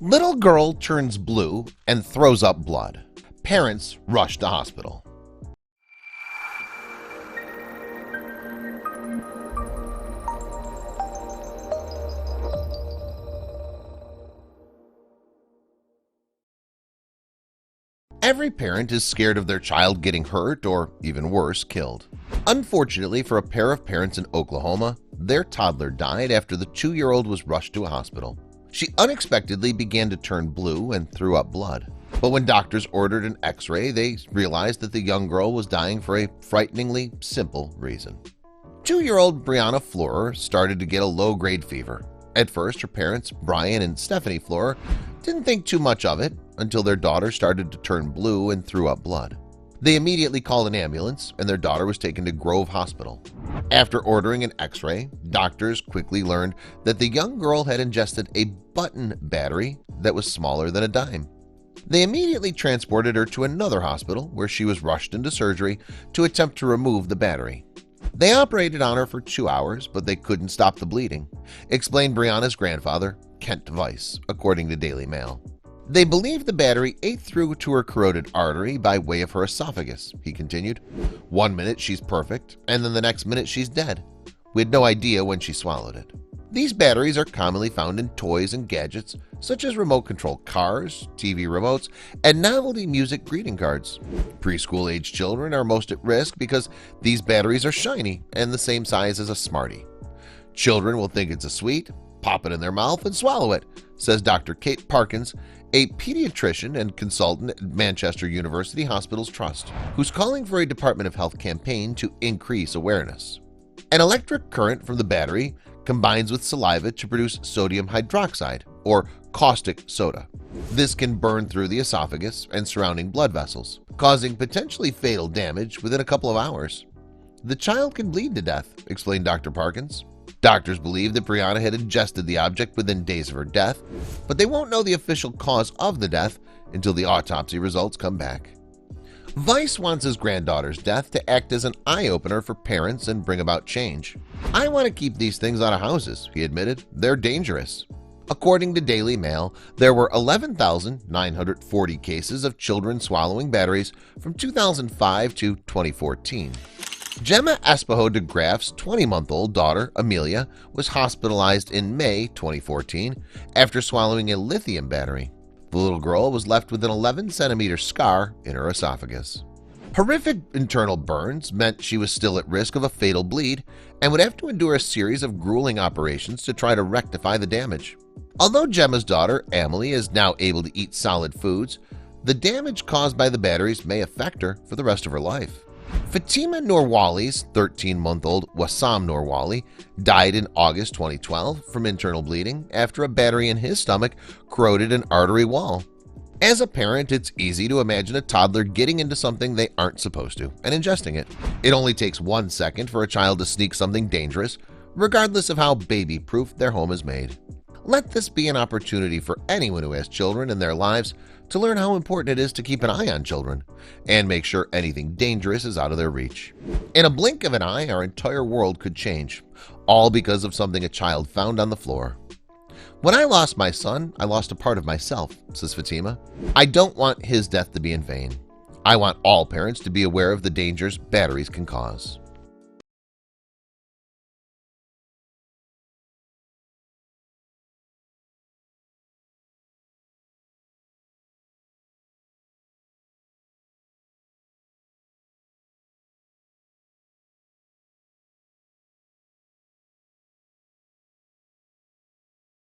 Little girl turns blue and throws up blood. Parents rush to hospital. Every parent is scared of their child getting hurt or, even worse, killed. Unfortunately for a pair of parents in Oklahoma, their toddler died after the 2-year-old was rushed to a hospital. She unexpectedly began to turn blue and threw up blood. But when doctors ordered an x-ray, they realized that the young girl was dying for a frighteningly simple reason. 2-year-old Brianna Florer started to get a low-grade fever. At first, her parents, Brian and Stephanie Florer, didn't think too much of it until their daughter started to turn blue and threw up blood. They immediately called an ambulance and their daughter was taken to Grove Hospital. After ordering an x-ray, doctors quickly learned that the young girl had ingested a button battery that was smaller than a dime. They immediately transported her to another hospital where she was rushed into surgery to attempt to remove the battery. They operated on her for 2 hours, but they couldn't stop the bleeding, explained Brianna's grandfather, Kent Weiss, according to Daily Mail. They believe the battery ate through to her carotid artery by way of her esophagus, he continued. 1 minute she's perfect, and then the next minute she's dead. We had no idea when she swallowed it. These batteries are commonly found in toys and gadgets such as remote-control cars, TV remotes, and novelty music greeting cards. Preschool-age children are most at risk because these batteries are shiny and the same size as a Smartie. Children will think it's a sweet, pop it in their mouth and swallow it, says Dr. Kate Parkins, a pediatrician and consultant at Manchester University Hospitals Trust, who's calling for a Department of Health campaign to increase awareness. An electric current from the battery combines with saliva to produce sodium hydroxide, or caustic soda. This can burn through the esophagus and surrounding blood vessels, causing potentially fatal damage within a couple of hours. The child can bleed to death, explained Dr. Parkins. Doctors believe that Brianna had ingested the object within days of her death, but they won't know the official cause of the death until the autopsy results come back. Weiss wants his granddaughter's death to act as an eye-opener for parents and bring about change. I want to keep these things out of houses, he admitted. They're dangerous. According to Daily Mail, there were 11,940 cases of children swallowing batteries from 2005 to 2014. Gemma Espejo de Graaf's 20-month-old daughter, Amelia, was hospitalized in May 2014 after swallowing a lithium battery. The little girl was left with an 11-centimeter scar in her esophagus. Horrific internal burns meant she was still at risk of a fatal bleed and would have to endure a series of grueling operations to try to rectify the damage. Although Gemma's daughter, Emily, is now able to eat solid foods, the damage caused by the batteries may affect her for the rest of her life. Fatima Noorwali's 13-month-old Wassam Noorwali died in August 2012 from internal bleeding after a battery in his stomach corroded an artery wall. As a parent, it's easy to imagine a toddler getting into something they aren't supposed to and ingesting it. It only takes 1 second for a child to sneak something dangerous, regardless of how baby-proof their home is made. Let this be an opportunity for anyone who has children in their lives to learn how important it is to keep an eye on children and make sure anything dangerous is out of their reach. In a blink of an eye, our entire world could change, all because of something a child found on the floor. When I lost my son, I lost a part of myself, says Fatima. I don't want his death to be in vain. I want all parents to be aware of the dangers batteries can cause.